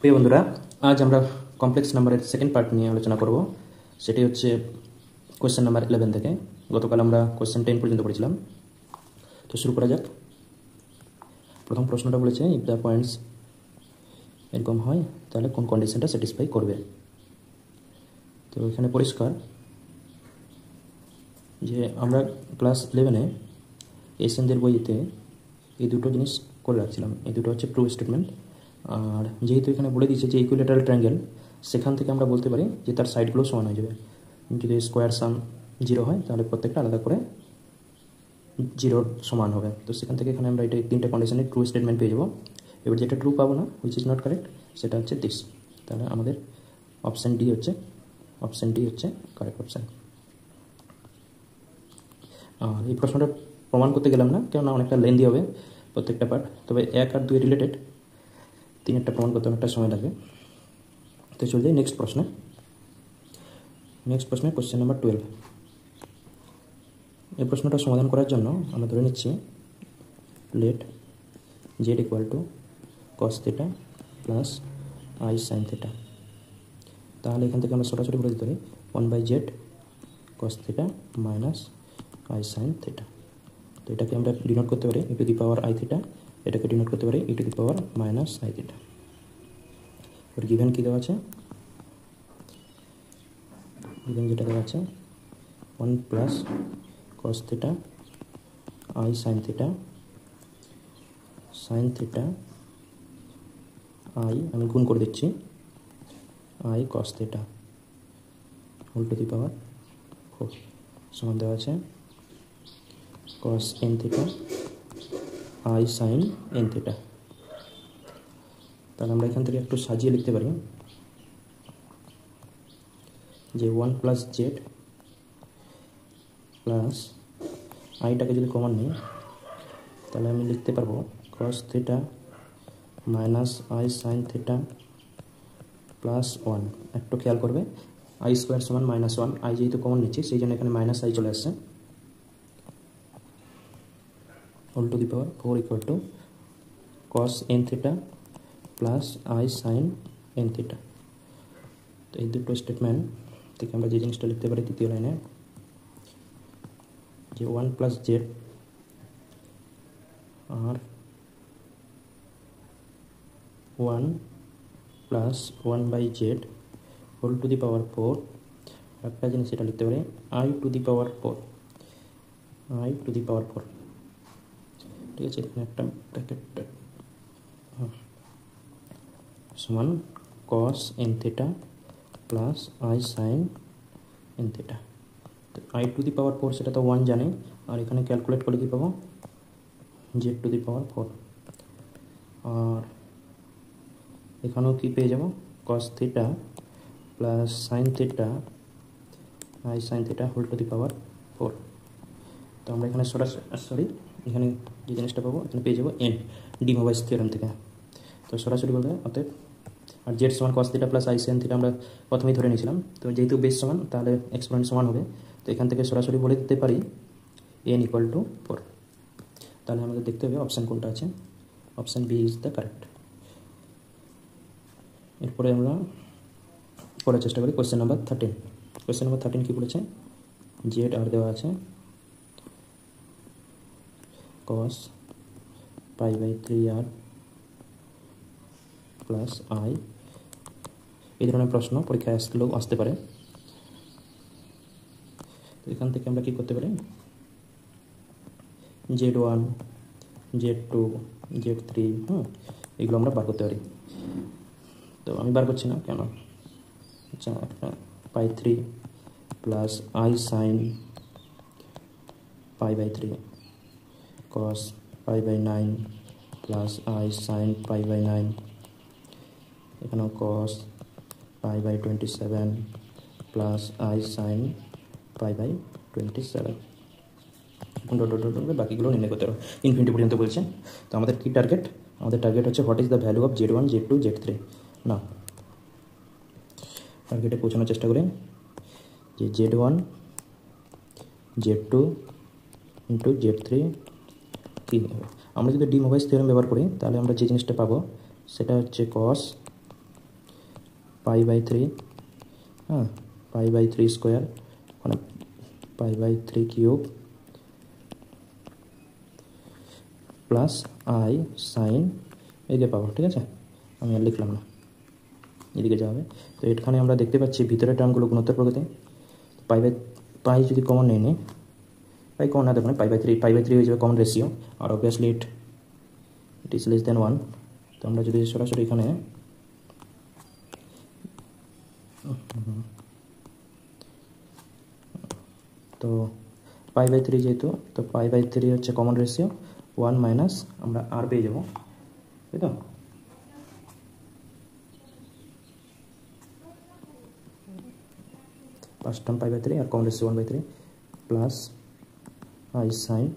প্রিয় বন্ধুরা, আজ আমরা কমপ্লেক্স নাম্বারের সেকেন্ড পার্ট নিয়ে আলোচনা করব। সেটি হচ্ছে কোয়েশ্চেন নাম্বার 11 থেকে। গতকাল আমরা কোয়েশ্চেন 10 পর্যন্ত পড়েছিলাম। তো শুরু করা যাক। প্রথম প্রশ্নটা বলেছে, ইফ দ্য পয়েন্টস এরকম হয় তাহলে কোন কন্ডিশনটা স্যাটিসফাই করবে। তো এখানে পরিষ্কার যে আমরা ক্লাস 11-এ এসএনদের বইতে এই দুটো জিনিস করে রাখছিলাম। এই দুটো হচ্ছে প্রুফ স্টেটমেন্ট। আর যেহেতু এখানে বলে দিয়েছে যে ইকুইলেটারাল ট্রায়াঙ্গেল, সেখান থেকে আমরা বলতে পারি যে তার সাইডগুলো সমান হয়ে যাবে। যদি স্কোয়ার সাম 0 হয় তাহলে প্রত্যেকটা আলাদা করে 0 সমান হবে। তো সেখান থেকে এখানে আমরা এটা তিনটা কন্ডিশনে ট্রু স্টেটমেন্ট পেয়ে যাবো। এবার যেটা ট্রু পাবো না, হুইচ ইজ নট কারেক্ট, সেটা হচ্ছে দিস। তাহলে আমাদের অপশান ডি হচ্ছে কারেক্ট অপশান। আর এই প্রশ্নটা প্রমাণ করতে গেলাম না, কেননা অনেকটা লেন্দি হবে প্রত্যেকটা পার্ট। তবে 1 আর 2 রিলেটেড, 3-টা প্রমাণ করতে অনেকটা সময় লাগবে। তো চলে যাই নেক্সট প্রশ্নে। Question number 12। এই প্রশ্নটা সমাধান করার জন্য আমরা ধরে নিচ্ছি let z equal to cos theta plus i sine theta. তাহলে এখান থেকে আমরা সরাসরি বলে দিতে পারি 1/z cos theta minus i sine theta. তো এটাকে আমরা ডিনোট করতে পারি e to the power i theta, এটাকে ডিনোট করতে পারি e to the power minus i theta. Or given কী দেওয়া আছে? গিভেন যেটা দেওয়া আছে 1 plus cos theta i sine theta i, আমি গুণ করে দিচ্ছি, i cos theta whole to the power 4 সমান দেওয়া আছে cos n theta i sine n theta. তাহলে আমরা এখান থেকে একটু সাজিয়ে লিখতে পারি যে 1 প্লাস জেড প্লাস আইটাকে যদি কমন নিই তাহলে আমি লিখতে পারবো কস theta minus i sine theta plus 1। একটু খেয়াল করবে, আই স্কোয়ার সমান -1, আই যেহেতু কমন নিচ্ছি সেই জন্য এখানে মাইনাস আই চলে আসছে। Whole to the power 4 equal to cos n theta plus i sine n theta. তো এই দুটো স্টেটমেন্ট থেকে আমরা যে জিনিসটা লিখতে পারি তৃতীয় লাইনে, যে 1 প্লাস জেড আর 1 plus 1/z whole to the power 4। একটা জিনিস এটা লিখতে পারি আই টু দি পাওয়ার 4, ঠিক আছে। এখানে একটা ব্র্যাকেট সমান cos n theta plus i sine n theta. তো আই টু দি পাওয়ার 4 সেটা তো 1 জানে, আর এখানে ক্যালকুলেট করে কি পাবো, জেড টু দি পাওয়ার 4। আর এখানেও কি পেয়ে যাব, cos theta plus sine theta i sine theta whole to the power 4। তো আমরা এখানে এখানে যে জিনিসটা পাবো এখানে পেয়ে যাবো এন ডি মোবাইস থিওরেম থেকে। তো সরাসরি বলতে অতএব, আর জেড সমান কস theta plus i sine theta আমরা প্রথমেই ধরে নিয়েছিলাম। তো যেহেতু বেস সমান তাহলে এক্সপোনেন্ট সমান হবে। তো এখান থেকে সরাসরি বলে দিতে পারি এন ইকুয়াল টু 4। তাহলে আমাদের দেখতে হবে অপশান কোনটা আছে। Option B is the correct. এরপরে আমরা পড়ার চেষ্টা করি কোয়েশ্চেন নাম্বার 13। কোয়েশ্চেন নাম্বার 13 কী বলেছে, জেড আর দেওয়া আছে cos π/3r প্লাস আই। এই ধরনের প্রশ্ন পরীক্ষায় আসতে পারে। তো এখান থেকে আমরা কী করতে পারি, Z1 Z2 Z3 এগুলো আমরা বার করতে পারি। তো আমি বার করছি না কেন, আচ্ছা, একটা π3 plus i sine π/3 cos π/9 plus i sine π/9, এখানেও cos π/27 প্লাস আই সাইন π/27। বাকিগুলো নির্ণয় করতে হবে ইনফিনিটি পর্যন্ত বলছে। তো আমাদের কি টার্গেট, আমাদের টার্গেট হচ্ছে what is the value of Z1 Z2 Z3। না, টার্গেটে পৌঁছানোর চেষ্টা করি যে Z1 Z2 ইন্টু Z3 কী হবে। আমরা যদি ডি মোবাইস থিওরেম ব্যবহার করি তাহলে আমরা যে জিনিসটা পাবো সেটা হচ্ছে cos π/3, হ্যাঁ π/3 স্কোয়ার, ওখানে π/3 কিউব প্লাস আই সাইন এদিকে পাবো। ঠিক আছে, আমি আর লিখলাম না, এদিকে যাবে। তো এখানে আমরা দেখতে পাচ্ছি ভিতরের টার্মগুলো গুণোত্তর প্রকৃতি। পাই যদি কমন নিয়ে নিই, পাই কমন না দেখুন, π/3 হয়ে যাবে কমন রেশিও, আর obviously it is less than 1। তো আমরা যদি সরাসরি এখানে তো π/3 যেহেতু, তো π/3 হচ্ছে কমন রেশিও, 1 মাইনাস আমরা আর পেয়ে যাবো, তাই তো। ফার্স্ট টার্ম π/3 আর common ratio 1/3 plus i sine,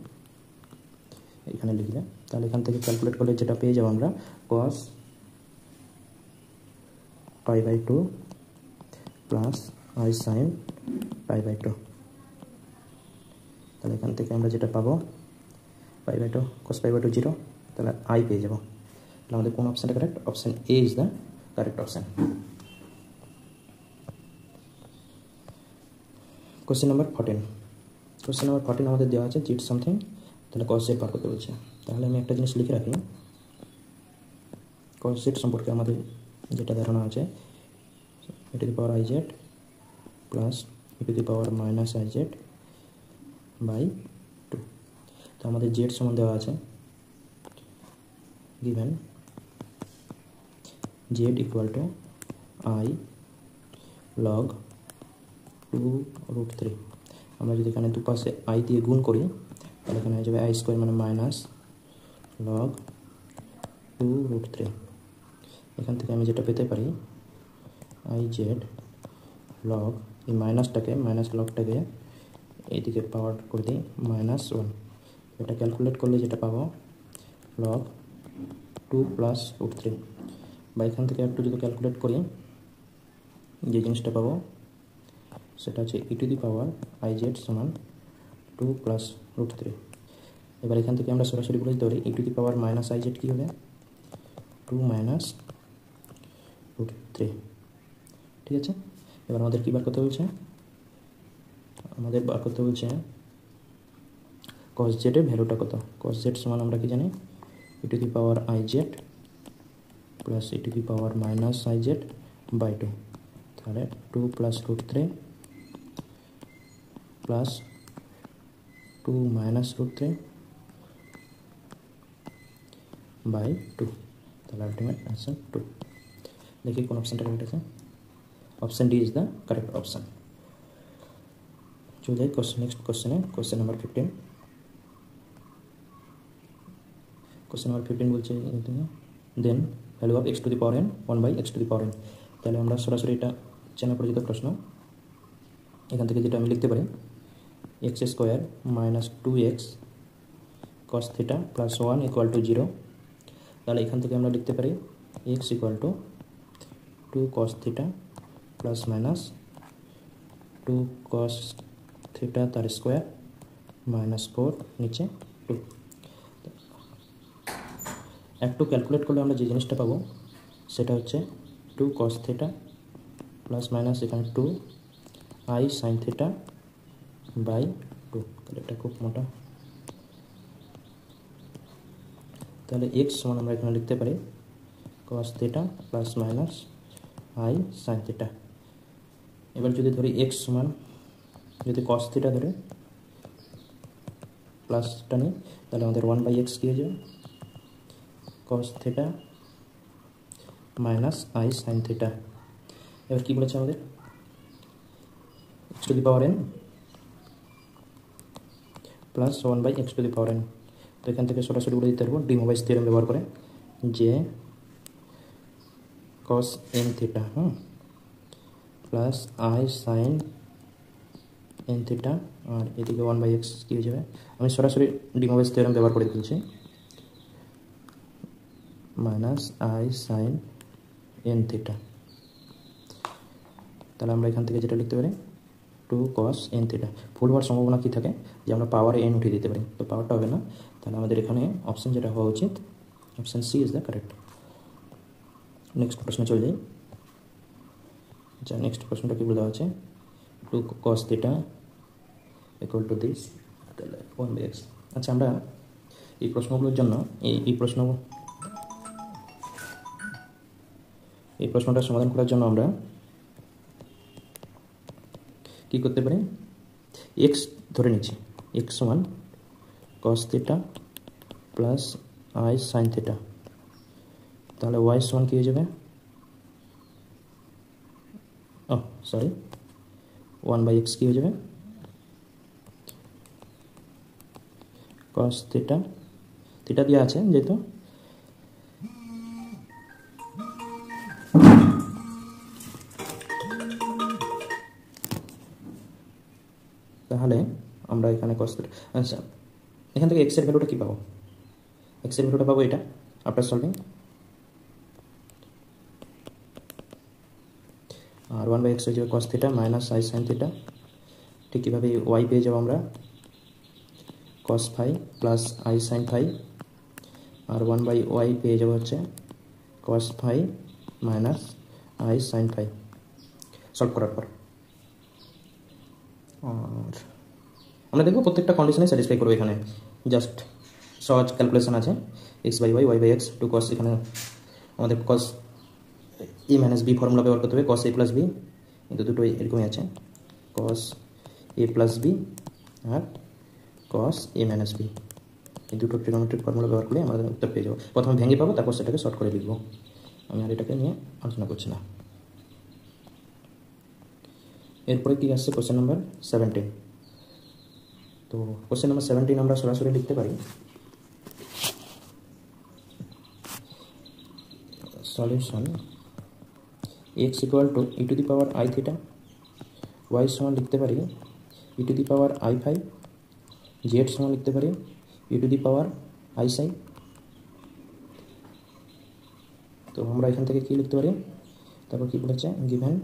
এখানে লিখলে তাহলে এখান থেকে ক্যালকুলেট করলে যেটা পেয়ে যাবো আমরা cos π/2 প্লাস আই সাইন π/2। তাহলে এখান থেকে আমরা যেটা পাবো π/2 cos π/2 0, তাহলে আই পেয়ে যাবো। তাহলে আমাদের কোন অপশানটা correct? Option A is the correct option. Question number 14। Question number 14 আমাদের দেওয়া আছে জিট সামথিং, তাহলে cos z বার করতে বলছে। তাহলে আমি একটা জিনিস লিখে রাখি, cos z সম্পর্কে আমাদের যেটা ধারণা আছে e⁻iz প্লাস e⁻−iz/2। তো আমাদের z সমান দেওয়া আছে given z equal to I log 2√3। আমরা যদি এখানে দুপাশে i দিয়ে গুণ করি তাহলে এখানে হয়ে যাবে i স্কোয়ার মানে মাইনাস লগ 2√3। এখান থেকে আমি যেটা পেতে পারি iz লগ, এই মাইনাসটাকে মাইনাস লগটাকে এইদিকে পাওয়ার করে দিই -1। এটা ক্যালকুলেট করলে যেটা পাবো লগ 2 প্লাস √3, বা এখান থেকে একটু যদি ক্যালকুলেট করি যে জিনিসটা পাবো সেটা হচ্ছে e⁻iz সমান 2 প্লাস √3। এবার এখান থেকে আমরা সরাসরি বলে দিতে পারি e⁻−iz কী হবে 2 মাইনাস √3। ঠিক আছে, এবার আমাদের কী বার করতে বলছে? আমাদের বার করতে বলছে cos z এর ভ্যালুটা কত। cos z সমান আমরা কি জানি e⁻iz প্লাস e⁻−iz/2, তাহলে 2 প্লাস √3 প্লাস 2 মাইনাস √3/2, তাহলে আলটিমেট আনসার 2। দেখি কোন অপশানটা কারেক্ট আছে। Option D is the correct option. চলে যাই নেক্সট কোশ্চেনে, কোশ্চেন নাম্বার 15। কোশ্চেন নাম্বার 15 বলছে দেন ভ্যালু অফ x⁴n 1/x⁴n। তাহলে আমরা সরাসরি এটা চেনা পরিচিত প্রশ্ন, এখান থেকে যেটা আমি লিখতে পারি x² - 2x cos θ প্লাস 1 = 0। তাহলে এখান থেকে আমরা লিখতে পারি x = 2 cos θ plus minus 2 cos θ তার স্কোয়ার মাইনাস 4 নিচে 2। একটু ক্যালকুলেট করলে আমরা যে জিনিসটা পাবো সেটা হচ্ছে 2 cos θ প্লাস মাইনাস এখানে 2 I sin θ/2। তাহলে এটা খুব মোটা, তাহলে x সমান আমরা এখানে লিখতে পারি cos θ plus minus I sin θ। এবার যদি ধরি x সমান, যদি cos θ ধরে প্লাসটা নিই তাহলে আমাদের 1/x কী হয়ে যাবে cos θ মাইনাস I sin θ। এবার কী বলেছে আমাদের x⁴n প্লাস 1/x⁴n। তো এখান থেকে সরাসরি বলে দিতে পারবো ডি মোভাইস থিওরেম ব্যবহার করে যে cos n θ plus I sin n θ, আর এদিকে 1/x কী হয়ে যাবে, আমি সরাসরি ডি মোভাইস থিওরেম ব্যবহার করে দিচ্ছি মাইনাস I sin n θ। তাহলে আমরা এখান থেকে যেটা লিখতে পারি 2 cos n θ। ভুল হওয়ার সম্ভাবনা কী থাকে যে আমরা পাওয়ারে n উঠিয়ে দিতে পারি, তো পাওয়ারটা হবে না। তাহলে আমাদের এখানে অপশান যেটা হওয়া উচিত option C is the correct. Next প্রশ্নে চলে যাই। আচ্ছা, নেক্সট প্রশ্নটা কি বলা আছে, 2 cos θ ইকুয়াল টু দিস, তাহলে 1/x। আচ্ছা, আমরা এই প্রশ্নগুলোর জন্য এই প্রশ্নটা সমাধান করার জন্য আমরা কি করতে পারি, এক্স ধরে নিচ্ছি, এক্স সমান cos θ প্লাস আই সাইন θ, তাহলে ওয়াই সমান কী হয়ে যাবে, সরি 1/x কী হয়ে যাবে, cos θ, থিটা দেওয়া আছে যেহেতু, তাহলে আমরা এখানে cos θ, আচ্ছা এখান থেকে এক্সের ভ্যালুটা কী পাবো, এক্সের ভ্যালুটা পাবো এটা আফটার সলভিং, আর 1/x হয়ে যাবে cos θ মাইনাস আই সাইন θ। ঠিক কীভাবে ওয়াই পেয়ে যাবো আমরা cos phi plus i sine phi, আর 1/y পেয়ে যাবো হচ্ছে cos phi minus i sine phi solve করার পর। আর আমরা দেখবো প্রত্যেকটা কন্ডিশনে স্যাটিসফাই করবো। এখানে জাস্ট সহজ ক্যালকুলেশন আছে, x/y y/x 2 cos, এখানে আমাদের cos a minus b formula ব্যবহার করতে হবে, cos a প্লাস বি, কিন্তু দুটোই এরকমই আছে, cos a প্লাস বি আর cos a মাইনাস বি, এই দুটো ট্রিগোনোমেট্রিক ফর্মুলা ব্যবহার করে আমাদের উত্তর পেয়ে যাবো। প্রথমে ভেঙে পাবো, তারপর সেটাকে শর্ট করে লিখবো। আমি আর এটাকে নিয়ে আলোচনা করছি না। এরপরে কি আসছে কোশ্চেন নাম্বার 17। তো কোশ্চেন নাম্বার 17 আমরা সরাসরি লিখতে পারি, solution x equal to e to the power i theta, y সমান লিখতে পারি e to the power i phi, z সমান লিখতে পারি e to the power i সাই। তো আমরা এখান থেকে কি লিখতে পারি, তারপর কি বলেছে, given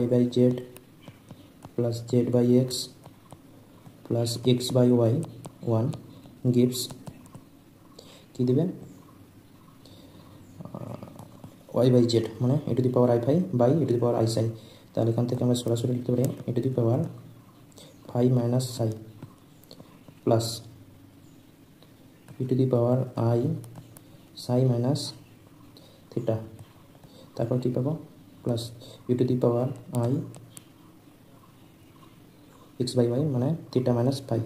y by z plus z by x plus x by y 1 gives কি দেবে, y বাই জেড মানে e to the power i phi by e to the power i psi. তাহলে এখান থেকে আমরা সরাসরি লিখতে পারি e to the power phi minus psi plus e to the power i psi minus theta, তারপর কী পাবো, plus e to the power i x by Y মানে থিটা মাইনাস ফাই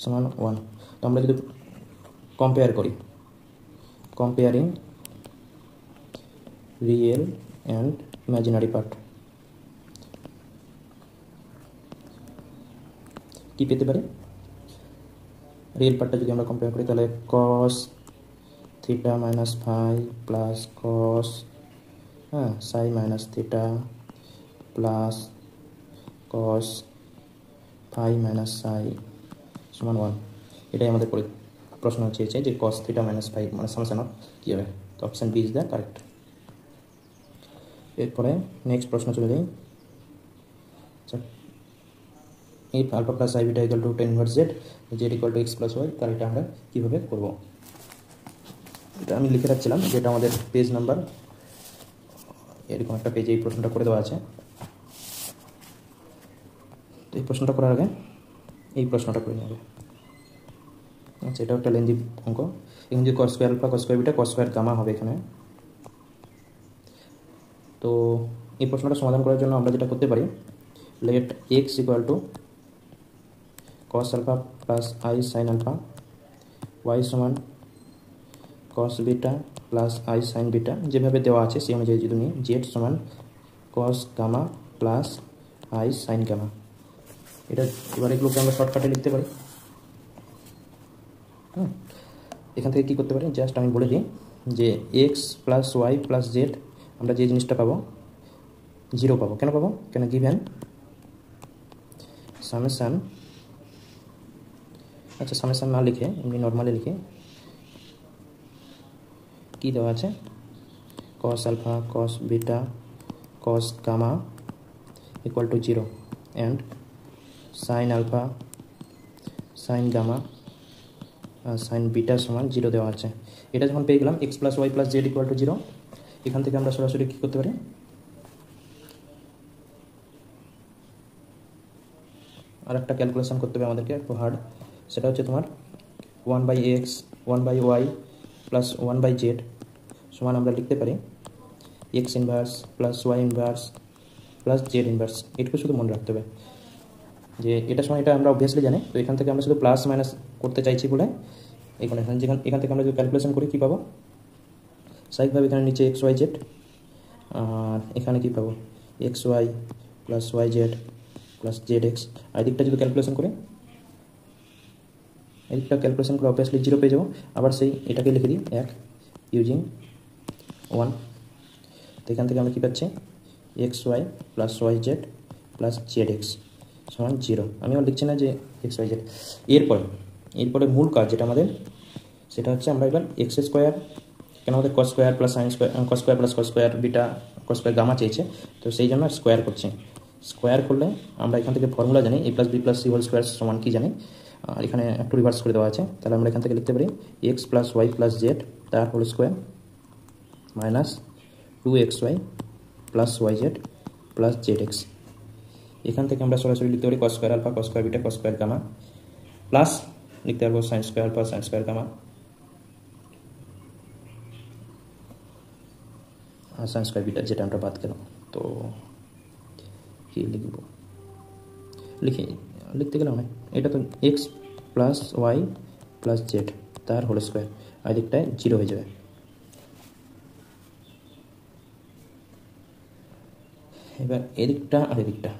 সমান 1। তো আমরা যদি কম্পেয়ার করি, comparing real and imaginary part, কি পেতে পারি, রিয়েল পার্টটা যদি আমরা কম্পেয়ার করি তাহলে cos theta minus phi plus cos psi minus theta plus cos phi minus psi সমান 1। এটাই আমাদের প্রশ্ন চেয়েছে যে cos থিটা মাইনাস ফাই মানে সামেশন অফ কী হবে, তো option B is the correct. এরপরে নেক্সট প্রশ্ন চলে যাই, if alpha plus I beta equal to tan inverse z, z equal to x plus y, তাহলে এটা আমরা কীভাবে করব, এটা আমি লিখে রাখছিলাম যেটা আমাদের পেজ নাম্বার, এরকম একটা পেজে এই প্রশ্নটা করে দেওয়া আছে। তো এই প্রশ্নটা করার আগে এই প্রশ্নটা করে নেবে। আচ্ছা, এটাও একটা লেন্দি অঙ্ক, এখানে যে cos square alpha cos square beta cos square gamma হবে এখানে। তো এই প্রশ্নটা সমাধান করার জন্য আমরা যেটা করতে পারি, let x equal to cos alpha plus i sine alpha, y সমান cos beta plus i sine beta, যেভাবে দেওয়া আছে সেই অনুযায়ী যদি নিই, জেড সমান cos gamma plus i sine gamma. এটা এবার এগুলোকে আমরা শর্টকাটে লিখতে পারি। এখান থেকে কী করতে পারি, জাস্ট আমি বলে দিই যে x plus y plus z আমরা যে জিনিসটা পাবো 0 পাবো। কেন পাবো, কেন গিভেন সামেশান, আচ্ছা সামেশান না লিখে এমনি নর্মালি লিখে কী দেওয়া আছে, cos alpha cos beta cos gamma equal to 0 and sine alpha sine gamma sine beta সমান 0 দেওয়া আছে। এটা যখন পেয়ে গেলাম x plus y plus z equal to 0, এখান থেকে আমরা সরাসরি কী করতে পারি, আর একটা ক্যালকুলেশন করতে হবে আমাদেরকে, একটু হার্ড। সেটা হচ্ছে তোমার 1/x 1/y প্লাস 1/z সমান আমরা লিখতে পারি x inverse plus y inverse plus z inverse. এটুকু শুধু মনে রাখতে হবে যে এটা সময় এটা আমরা অবভিয়াসলি জানি। তো এখান থেকে আমরা শুধু প্লাস মাইনাস করতে চাইছি বলে এখানে এখান থেকে আমরা যদি ক্যালকুলেশন করি কী পাবো, স্বাভাবিকভাবে এখানে নিচে এক্স ওয়াই জেড, আর এখানে কী পাবো x y plus y z plus z x. আর এদিকটা যদি ক্যালকুলেশন করি, এদিকটা ক্যালকুলেশন করে অবভিয়াসলি 0 পেয়ে যাবো। আবার সেই এটাকে লিখে দিই 1 ইউজিং 1। তো এখান থেকে আমরা কী পাচ্ছি x y plus y z plus z x সমান 0। আমিও লিখছি না যে এক্স ওয়াই জেড। এরপরে মূল কাজ যেটা আমাদের, সেটা হচ্ছে আমরা এবার এক্স স্কোয়ার, কেন আমাদের cos square plus sine square, cos square plus cos square beta cos square gamma চেয়েছে, তো সেই জন্য স্কোয়ার করছি। স্কোয়ার করলে আমরা এখান থেকে ফর্মুলা জানি a plus b plus c whole square সমান কি জানি, আর এখানে একটু রিভার্স করে দেওয়া আছে। তাহলে আমরা এখান থেকে লিখতে পারি x plus y plus z তার whole square minus 2xy plus y z plus z x. এখান থেকে আমরা সরাসরি লিখতে পারি cos square alpha cos square beta cos square gamma plus লিখতে পারবো sine square alpha sine square gamma আর সাইন স্কোয়ার বিটা, যেটা আমরা বাদ গেলাম। তো কি লিখতে গেলাম না, এটা তো x plus y plus z তার হোল স্কোয়ার, আর দিকটায় 0 হয়ে যাবে। এবার এদিকটা আর এদিকটা,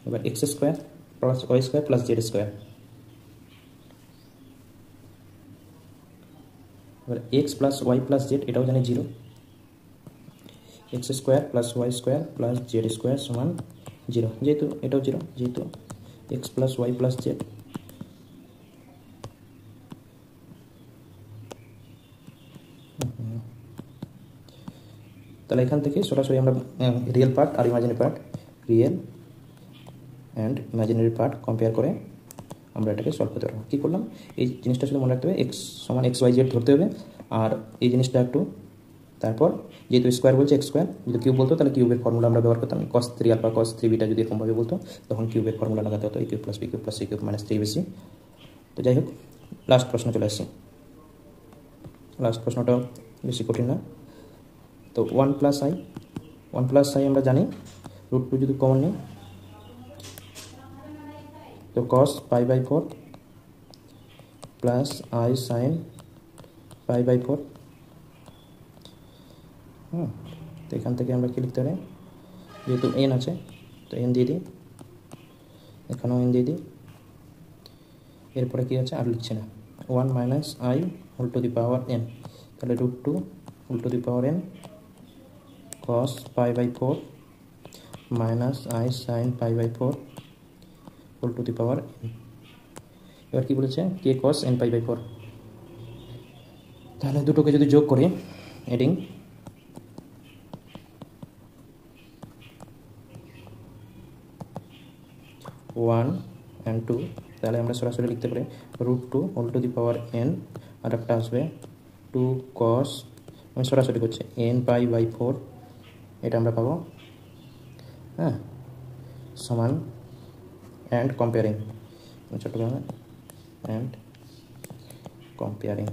এবার x square plus y square plus z square, এবার x plus y plus z এটাও জানি 0, x square plus y square plus z square সমান 0, যেহেতু এটাও 0, যেহেতু x plus y plus z. তাহলে এখান থেকে সরাসরি আমরা রিয়েল পার্ট আর imaginary part, real and imaginary part compare করে আমরা এটাকে সলভ করতে পারবো। কী করলাম, এই জিনিসটা শুধু মনে রাখতে হবে এক্স সমান এক্স ওয়াই জেড ধরতে হবে, আর এই জিনিসটা একটু, তারপর যেহেতু স্কোয়ার বলছে এক্স স্কোয়ার, যদি কিউব বলতো তাহলে কিউবের ফর্মুলা আমরা ব্যবহার করতাম, কস 3 আলফা কস 3 বিটা যদি এরকমভাবে বলতো তখন কিউবের ফর্মুলা লাগাতে হতো, a cube plus b cube plus c cube minus 3ab। তো যাই হোক, লাস্ট প্রশ্ন চলে আসছি। লাস্ট প্রশ্নটাও বেশি কঠিন না। তো 1 প্লাস আই আমরা জানি, √2 যদি কমন নিই তো cos π/4 প্লাস আই সাইন π/4। তো এখান থেকে আমরা কি লিখতে পারি, যেহেতু n আছে তো n দিয়ে দিই, এখানেও n দিয়ে দিই, এরপরে কি আছে আর লিখছি না, 1 minus i whole to the power n, তাহলে √2 whole to the power n cos π/4 minus i sine π/4 whole to the power n। এবার কি বলেছে কে cos n π/4, তাহলে দুটোকে যদি যোগ করি এডিং, ওয়ান অ্যান্ড 2, তাহলে আমরা সরাসরি লিখতে পারি √2 whole to the power n, আর একটা আসবে 2 cos, আমি সরাসরি করছি n π/4, এটা আমরা পাবো, হ্যাঁ, সমান অ্যান্ড কম্পেয়ারিং, ছোটো অ্যান্ড কম্পেয়ারিং,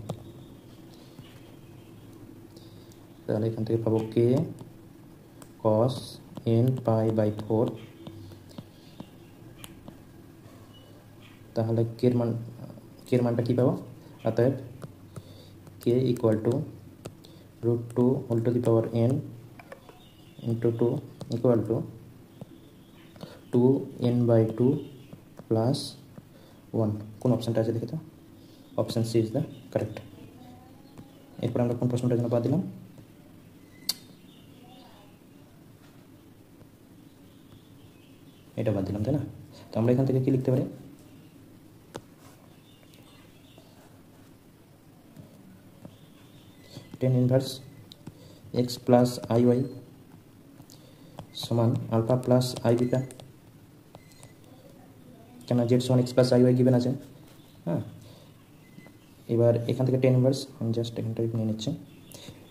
তাহলে এখান থেকে পাবো কে cos n π/4, তাহলে কের মানটা কী পাবো, অতএব k equal to √2 whole to the power n into 2 equal to 2n/2 plus 1। কোন অপশানটা আছে দেখে তো, option C is the correct. এরপর আমরা কোন প্রশ্নটার জন্য বাদ দিলাম, এটা বাদ দিলাম, তাই না? তো আমরা এখান থেকে কি লিখতে পারি, tan inverse x plus i y সমান আলফা প্লাস আই বিটা, কেন জেড সমান x plus i y given আছে, হ্যাঁ। এবার এখান থেকে tan ইনভার্স, আমি জাস্ট এখানটা নিয়ে নিচ্ছি,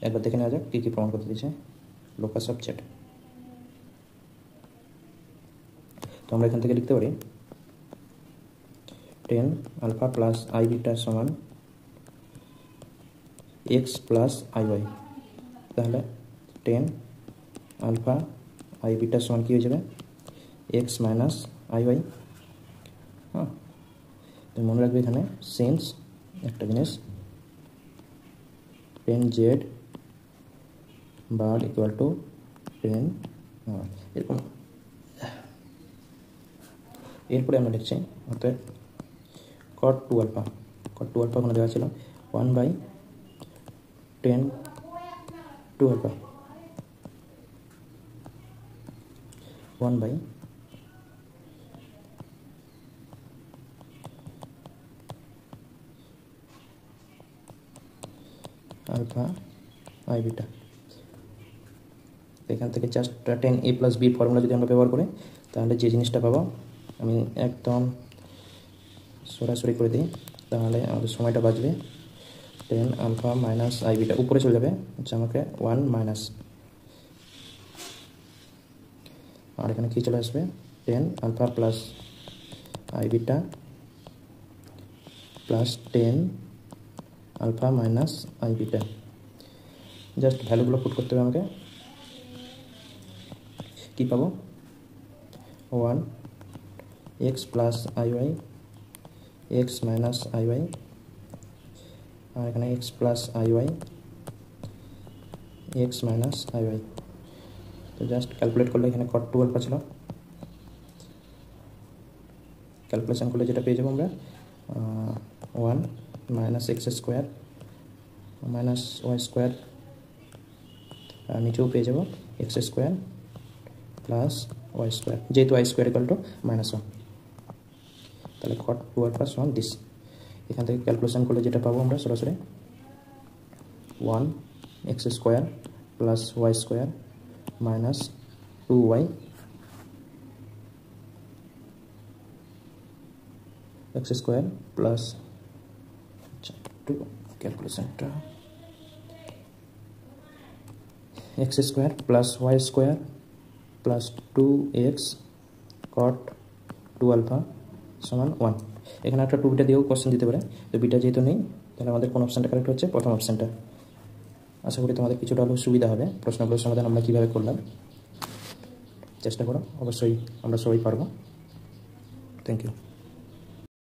একবার দেখে নেওয়া যাক কী কী প্রমাণ করতে দিয়েছে। Locus of z. তো আমরা এখান থেকে লিখতে পারি tan alpha plus i beta সমান এক্স প্লাস আই ওয়াই। তাহলে টেন আলফা আই বিটা সমান কী হয়ে যাবে এক্স মাইনাস আই ওয়াই। হ্যাঁ, তো মনে রাখবে এখানে সিন্স একটা জিনিস tan z bar equal to tan এরকম। এরপরে আমরা লিখছি অর্থাৎ cot two alpha, cot two alpha ওখানে দেওয়া ছিল 1/10 two alpha 1/, alpha i beta. এখান থেকে just 10a plus B formula যদি আমরা ব্যবহার করি তাহলে যে জিনিসটা পাবো, আমি একদম সরাসরি করে দিই তাহলে আমাদের সময়টা বাঁচবে। 10 আলফা মাইনাস আই বিটা উপরে চলে যাবে, আচ্ছা আমাকে 1 মাইনাস, আর এখানে কী চলে আসবে 10 alpha plus i beta plus 10 alpha minus i beta. Just ভ্যালুগুলো পুট করতে হবে আমাকে। কী পাবো 1 x plus i y x minus i y, আর এখানে x plus i y x minus i y. তো জাস্ট ক্যালকুলেট করলে এখানে কট টু আলফা ছিল, ক্যালকুলেশন করলে যেটা পেয়ে যাবো আমরা 1 minus x square minus y square, আর নিচেও পেয়ে যাবো x square plus y square, যেহেতু ওয়াই স্কোয়ার ইকুয়াল টু -1। তাহলে কট টু আলফা সমান দিস। এখান থেকে ক্যালকুলেশন করলে যেটা পাবো আমরা সরাসরি 1 x square plus y square minus 2y x square plus, আচ্ছা টু ক্যালকুলেশনটা, x square plus y square plus 2x cot two alpha সমান 1। এখানে একটা 2 বিটা দিয়েও কোশ্চেন দিতে পারে, তো বিটা যেহেতু নেই তাহলে আমাদের কোন অপশানটা কারেক্ট হচ্ছে, প্রথম অপশানটা। আশা করি তোমাদের কিছুটা হলেও সুবিধা হবে। প্রশ্নগুলোর সমাধান আমরা কীভাবে করলাম চেষ্টা করো, অবশ্যই আমরা সবাই পারবো। Thank you.